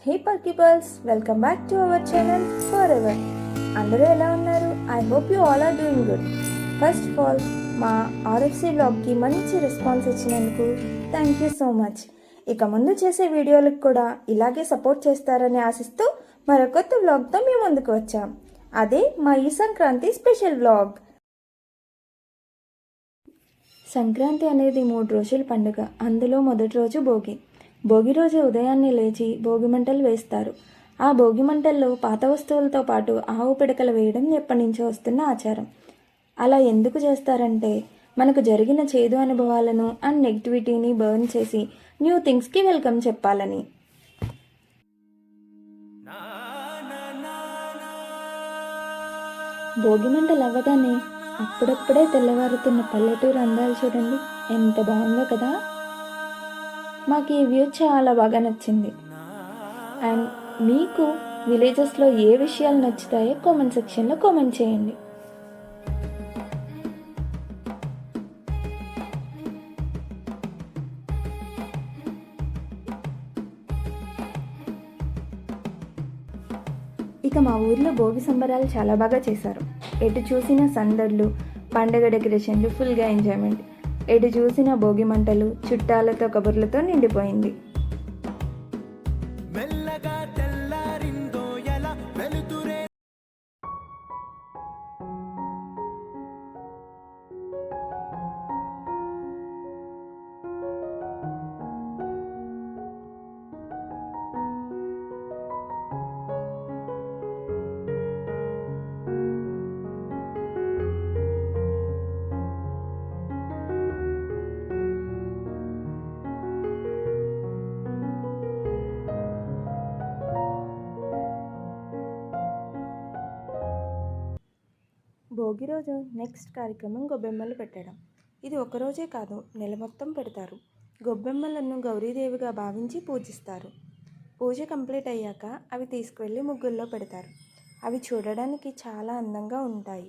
హే పర్కిపల్స్, welcome back to our channel for ever. అందరూ ఎలా ఉన్నారు? I hope you all are doing good. First of all, మా RFC బ్లాగ్కి మంచి రెస్పాన్స్ ఇచ్చినందుకు థ్యాంక్ యూ సో మచ్. ఇక ముందు చేసే వీడియోలకు కూడా ఇలాగే సపోర్ట్ చేస్తారని ఆశిస్తూ మరో కొత్త వ్లాగ్తో మేము ముందుకు వచ్చాం. అదే మా ఈ సంక్రాంతి స్పెషల్ వ్లాగ్. సంక్రాంతి అనేది 3 రోజుల పండుగ. అందులో మొదటి రోజు భోగి. భోగి రోజు ఉదయాన్నే లేచి భోగి మంటలు వేస్తారు. ఆ భోగి మంటల్లో పాత వస్తువులతో పాటు ఆవు పిడకలు వేయడం ఎప్పటి నుంచో వస్తున్న ఆచారం. అలా ఎందుకు చేస్తారంటే మనకు జరిగిన చేదు అనుభవాలను అండ్ నెగిటివిటీని బర్న్ చేసి న్యూ థింగ్స్కి వెల్కమ్ చెప్పాలని. భోగి మంటలు అవ్వగానే అప్పుడప్పుడే తెల్లవారుతున్న పల్లెటూరు అందాలు చూడండి, ఎంత బాగుందో కదా. మాకు ఈ వ్యూ చాలా బాగా నచ్చింది. అండ్ మీకు విలేజెస్లో ఏ విషయాలు నచ్చుతాయో కామెంట్ సెక్షన్లో కామెంట్ చేయండి. ఇక మా ఊర్లో భోగి సంబరాలు చాలా బాగా చేశారు. ఎటు చూసిన సందడ్లు, పండగ డెకరేషన్లు, ఫుల్గా ఎంజాయ్మెంట్. ఎటు చూసిన భోగి మంటలు, చుట్టాలతో కబుర్లతో నిండిపోయింది. భోగి రోజు నెక్స్ట్ కార్యక్రమం గొబ్బెమ్మలు పెట్టడం. ఇది ఒకరోజే కాదు, నెల మొత్తం పెడతారు. గొబ్బెమ్మలను గౌరీదేవిగా భావించి పూజిస్తారు. పూజ కంప్లీట్ అయ్యాక అవి తీసుకువెళ్ళి ముగ్గుల్లో పెడతారు. అవి చూడడానికి చాలా అందంగా ఉంటాయి.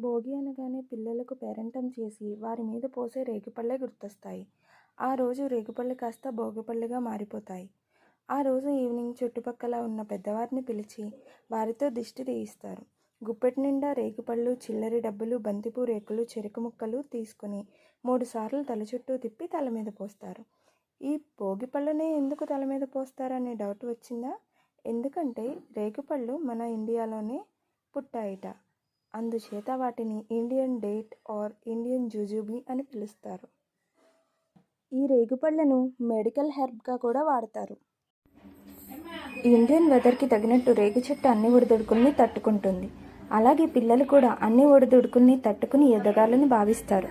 భోగి అనగానే పిల్లలకు పేరంటం చేసి వారి మీద పోసే రేగిపళ్ళే గుర్తొస్తాయి. ఆ రోజు రేగిపళ్ళు కాస్త భోగిపళ్ళుగా మారిపోతాయి. ఆ రోజు ఈవినింగ్ చుట్టుపక్కల ఉన్న పెద్దవారిని పిలిచి వారితో దిష్టి తీయిస్తారు. గుప్పెటి నిండా రేగిపళ్ళు, చిల్లరి డబ్బులు, బంతిపూ రేకులు, చెరుకు ముక్కలు తీసుకుని 3 సార్లు తల చుట్టూ తిప్పి తల మీద పోస్తారు. ఈ భోగిపళ్ళనే ఎందుకు తల మీద పోస్తారనే డౌట్ వచ్చిందా? ఎందుకంటే రేగిపళ్ళు మన ఇండియాలోనే పుట్టాయిట. అందుచేత వాటిని Indian date are Indian jujubi అని పిలుస్తారు. ఈ రేగుపళ్ళను మెడికల్ హెర్బ్గా కూడా వాడతారు. ఇండియన్ వెదర్కి తగినట్టు రేగు చెట్టు అన్ని ఒడిదుడుకుల్ని తట్టుకుంటుంది. అలాగే పిల్లలు కూడా అన్ని ఒడిదుడుకుల్ని తట్టుకుని ఎదగాలని భావిస్తారు.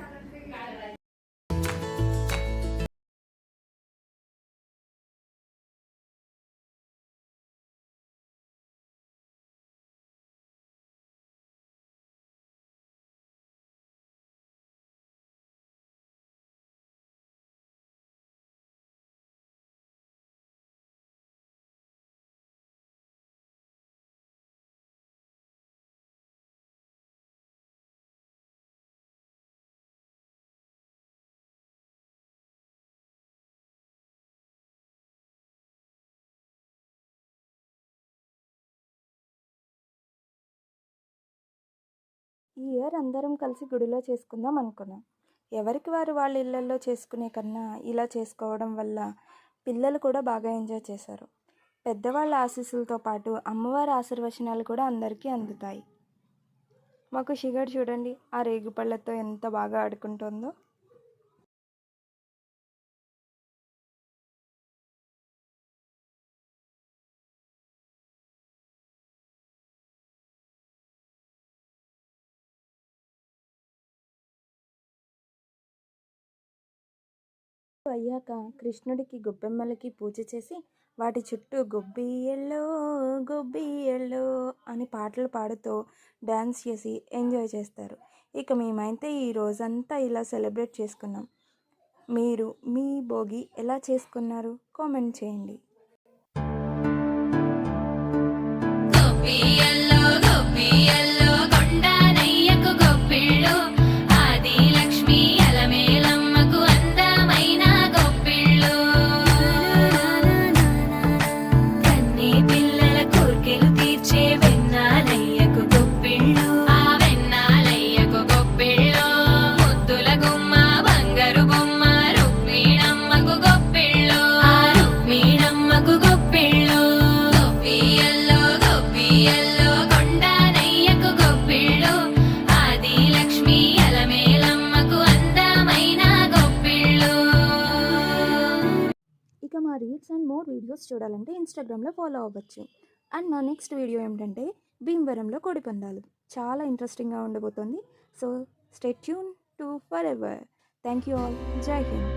ఈ ఇయర్ అందరం కలిసి గుడిలో చేసుకుందాం అనుకున్నాం. ఎవరికి వారు వాళ్ళ ఇళ్లల్లో చేసుకునే కన్నా ఇలా చేసుకోవడం వల్ల పిల్లలు కూడా బాగా ఎంజాయ్ చేశారు. పెద్దవాళ్ళ ఆశీస్సులతో పాటు అమ్మవారి ఆశీర్వచనాలు కూడా అందరికీ అందుతాయి. మాకు షిగర్ చూడండి, ఆ రేగుపళ్ళతో ఎంత బాగా ఆడుకుంటుందో. అయ్యాక కృష్ణుడికి గొబ్బెమ్మలకి పూజ చేసి వాటి చుట్టూ గొబ్బియ్యల్లో గొబ్బియ్యల్లో అని పాటలు పాడుతూ డ్యాన్స్ చేసి ఎంజాయ్ చేస్తారు. ఇక మేమైతే ఈ రోజంతా ఇలా సెలబ్రేట్ చేసుకున్నాం. మీరు మీ భోగి ఎలా చేసుకున్నారు? కామెంట్ చేయండి. గొబ్బియ్యల్లో గొబ్బియ్యల్లో కొండానయ్యకు గొప్పిళ్ళు, ఆదిలక్ష్మి అలమేలమ్మకు అందమైన గొప్పిళ్ళు. కన్నీ పిల్లల కోర్కెలు తీర్చే వెన్నాలయ్యకు గొప్పిళ్ళు, ఆ వెన్నాలయ్యకు గొప్పిళ్ళు. ముద్దుల గుమ్మ బంగారు బొమ్మ రుక్మిణమ్మకు గొప్పిళ్ళు, ఆ రుక్మిణమ్మకు గొప్పిళ్ళు. గొబ్బియ్యల్లో గొబ్బియ్యల్లో కొండానయ్యకు గొప్పిళ్ళు, ఆదిలక్ష్మి అలమేలమ్మకు అందమైన గొప్పిళ్ళు. ఇక మా రీల్స్ అండ్ మోర్ వీడియోస్ చూడాలంటే ఇన్స్టాగ్రామ్లో ఫాలో అవ్వచ్చు. అండ్ మా నెక్స్ట్ వీడియో ఏమిటంటే భీమవరంలో కోడి పందాలు. చాలా ఇంట్రెస్టింగ్గా ఉండబోతోంది. So stay tune to for ever. Thank you all. జై హింద్.